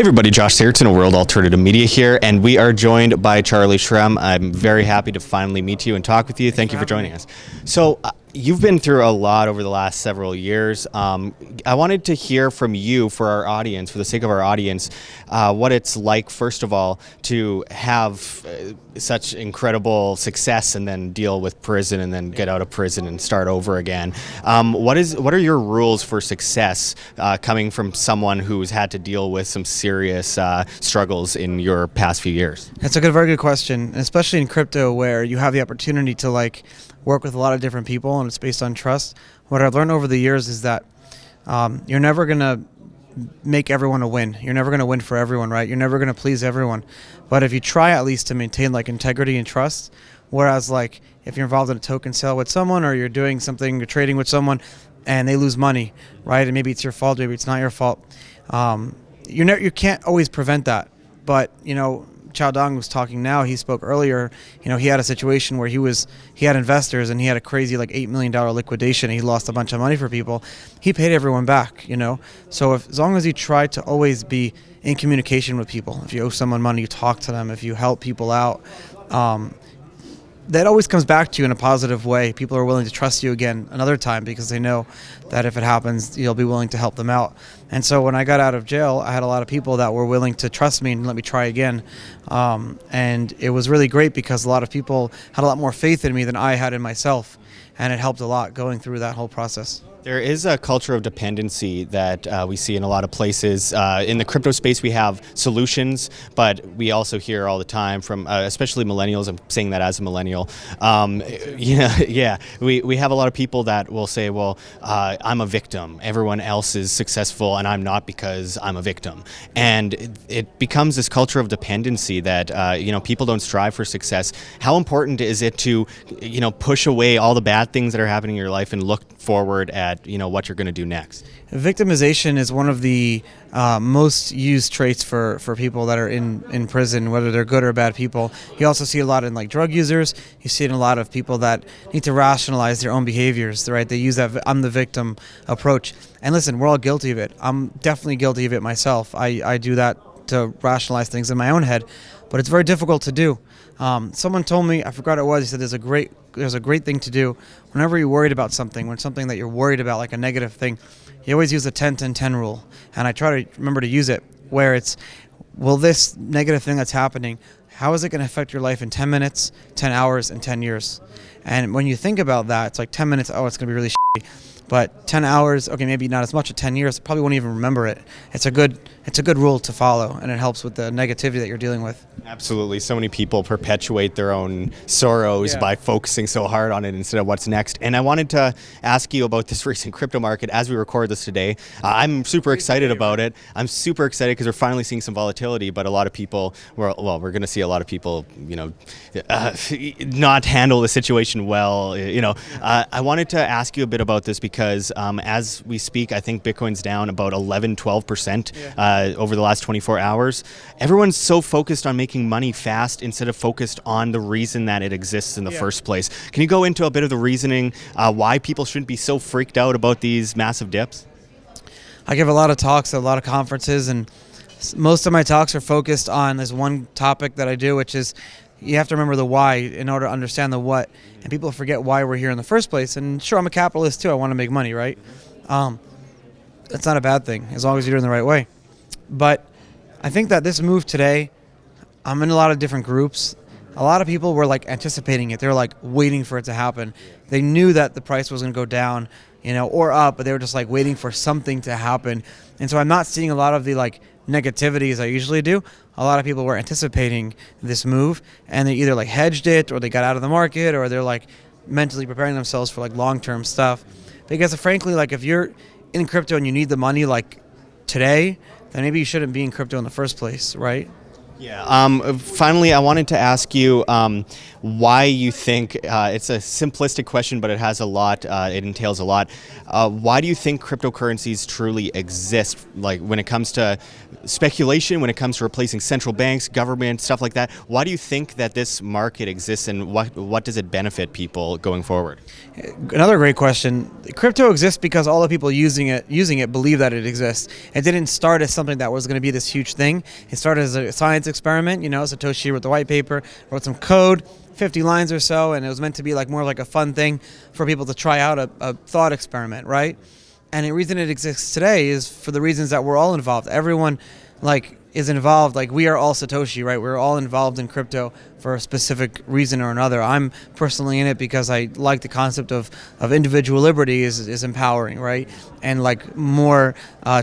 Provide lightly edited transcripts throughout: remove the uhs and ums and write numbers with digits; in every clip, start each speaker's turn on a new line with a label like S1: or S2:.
S1: Everybody, Josh Sigurdson of World Alternative Media here, and we are joined by Charlie Shrem. I'm very happy to finally meet you and talk with you. Thank you for joining us. So, you've been through a lot over the last several years. I wanted to hear from you for our audience, for the sake of our audience, what it's like, first of all, to have such incredible success and then deal with prison and then get out of prison and start over again. What are your rules for success coming from someone who's had to deal with some serious struggles in your past few years?
S2: That's a very good question, especially in crypto where you have the opportunity to work with a lot of different people and it's based on trust. What I've learned over the years is that you're never going to make everyone a win. You're never going to win for everyone, right? You're never going to please everyone. But if you try at least to maintain integrity and trust, whereas if you're involved in a token sale with someone or you're doing something, you're trading with someone and they lose money, right? And maybe it's your fault, maybe it's not your fault. You can't always prevent that. But, Chao Dong was talking now, he spoke earlier, he had a situation where he had investors and he had a crazy $8 million liquidation and he lost a bunch of money for people. He paid everyone back, So as long as you try to always be in communication with people, if you owe someone money, you talk to them, if you help people out, that always comes back to you in a positive way. People are willing to trust you again another time because they know that if it happens, you'll be willing to help them out. And so when I got out of jail, I had a lot of people that were willing to trust me and let me try again. And it was really great because a lot of people had a lot more faith in me than I had in myself. And it helped a lot going through that whole process.
S1: There is a culture of dependency that we see in a lot of places. In the crypto space, we have solutions, but we also hear all the time from, especially millennials, I'm saying that as a millennial, we have a lot of people that will say, well, I'm a victim. Everyone else is successful and I'm not because I'm a victim. And it becomes this culture of dependency that, people don't strive for success. How important is it to, push away all the bad things that are happening in your life and look forward at what you're going to do next?
S2: Victimization is one of the most used traits for people that are in prison, whether they're good or bad people. You also see a lot in drug users. You see it in a lot of people that need to rationalize their own behaviors, right? They use that I'm the victim approach. And listen, we're all guilty of it. I'm definitely guilty of it myself. I do that to rationalize things in my own head, but it's very difficult to do. Someone told me, I forgot what it was, he said there's a great thing to do whenever you're worried about something, when something that you're worried about, like a negative thing, you always use the 10-10-10 rule. And I try to remember to use it where it's, will this negative thing that's happening, how is it going to affect your life in 10 minutes, 10 hours, and 10 years? And when you think about that, it's 10 minutes, oh, it's going to be really shitty. But 10 hours, okay, maybe not as much at 10 years, probably won't even remember it. It's a good rule to follow, and it helps with the negativity that you're dealing with.
S1: Absolutely. So many people perpetuate their own sorrows by focusing so hard on it instead of what's next. And I wanted to ask you about this recent crypto market as we record this today. I'm super excited about it. I'm super excited because we're finally seeing some volatility, but a lot of people, we're going to see a lot of people, not handle the situation well. I wanted to ask you a bit about this because as we speak, I think Bitcoin's down about 11-12% over the last 24 hours. Everyone's so focused on making money fast instead of focused on the reason that it exists in the first place. Can you go into a bit of the reasoning why people shouldn't be so freaked out about these massive dips?
S2: I give a lot of talks at a lot of conferences, and most of my talks are focused on this one topic that I do, which is you have to remember the why in order to understand the what. And people forget why we're here in the first place. And sure, I'm a capitalist too. I want to make money, right? That's not a bad thing as long as you're doing the right way. But I think that this move today, I'm in a lot of different groups. A lot of people were anticipating it. They were waiting for it to happen. They knew that the price was going to go down, or up, but they were just waiting for something to happen. And so I'm not seeing a lot of the negativity as I usually do. A lot of people were anticipating this move, and they either hedged it, or they got out of the market, or they're mentally preparing themselves for long-term stuff. Because frankly, if you're in crypto and you need the money today, then maybe you shouldn't be in crypto in the first place, right?
S1: Yeah. Finally, I wanted to ask you why you think it's a simplistic question, but it has a lot. It entails a lot. Why do you think cryptocurrencies truly exist? Like when it comes to speculation, when it comes to replacing central banks, government, stuff like that. Why do you think that this market exists, and what does it benefit people going forward?
S2: Another great question. Crypto exists because all the people using it believe that it exists. It didn't start as something that was going to be this huge thing. It started as a science experiment. Satoshi wrote the white paper, wrote some code, 50 lines or so, and it was meant to be like more like a fun thing for people to try out a thought experiment, right? And the reason it exists today is for the reasons that we're all involved. Everyone is involved. Like we are all Satoshi, right? We're all involved in crypto for a specific reason or another. I'm personally in it because I like the concept of individual liberty is empowering, right? And like more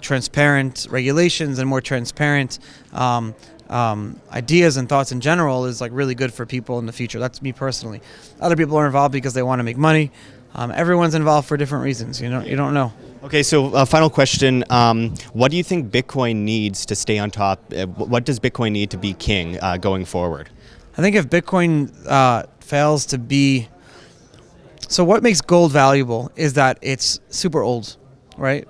S2: transparent regulations and more transparent ideas and thoughts in general is like really good for people in the future. That's me personally. Other people are involved because they want to make money. Everyone's involved for different reasons. You don't know.
S1: Okay, so final question. What do you think Bitcoin needs to stay on top? What does Bitcoin need to be king going forward?
S2: I think if Bitcoin fails to be... So what makes gold valuable is that it's super old, right?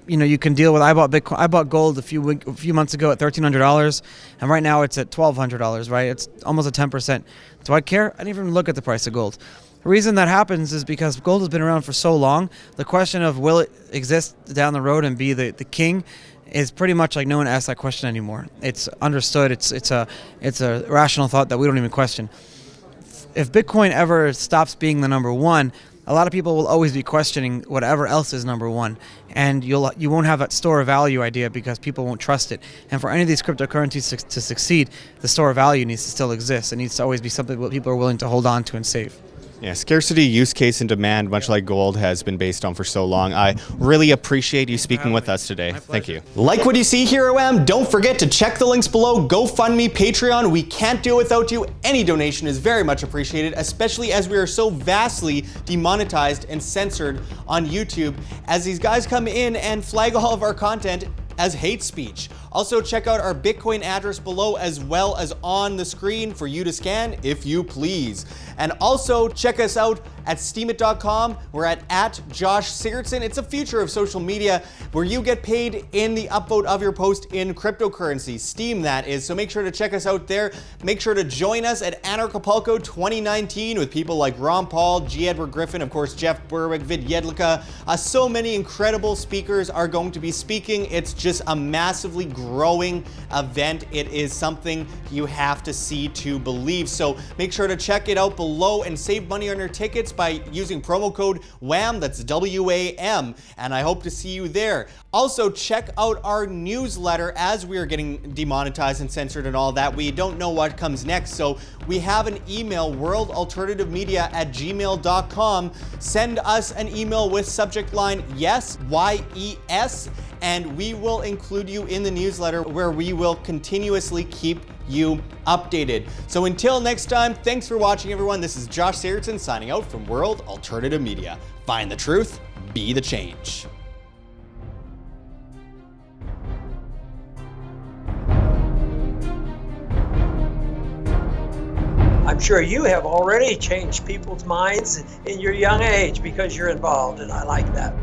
S2: You can deal with... I bought gold a few months ago at $1,300, and right now it's at $1,200, right? It's almost a 10%. Do I care? I didn't even look at the price of gold. The reason that happens is because gold has been around for so long. The question of will it exist down the road and be the king is pretty much like no one asks that question anymore. It's understood. It's a rational thought that we don't even question. If Bitcoin ever stops being the number one, a lot of people will always be questioning whatever else is number one, and you won't have that store of value idea because people won't trust it. And for any of these cryptocurrencies to succeed, the store of value needs to still exist. It needs to always be something that people are willing to hold on to and save.
S1: Yeah, scarcity, use case, and demand, much like gold, has been based on for so long. I really appreciate you speaking with us today. Thank you. Like what you see here, OM? Don't forget to check the links below. GoFundMe, Patreon. We can't do it without you. Any donation is very much appreciated, especially as we are so vastly demonetized and censored on YouTube, as these guys come in and flag all of our content as hate speech. Also, check out our Bitcoin address below as well as on the screen for you to scan if you please. And also check us out at steemit.com. We're at Josh Sigurdson. It's a future of social media where you get paid in the upvote of your post in cryptocurrency. Steem, that is. So make sure to check us out there. Make sure to join us at Anarchapulco 2019 with people like Ron Paul, G. Edward Griffin, of course, Jeff Berwick, Vid Jedlicka. So many incredible speakers are going to be speaking. It's just a massively growing event. It is something you have to see to believe. So make sure to check it out below and save money on your tickets by using promo code WAM, that's WAM, and I hope to see you there. Also, check out our newsletter as we are getting demonetized and censored and all that. We don't know what comes next, so we have an email, worldalternativemedia@gmail.com. Send us an email with subject line YES, YES, and we will include you in the newsletter where we will continuously keep you updated. So until next time, thanks for watching, everyone. This is Josh Sigurdson signing out from World Alternative Media. Find the truth, be the change.
S3: I'm sure you have already changed people's minds in your young age because you're involved, and I like that.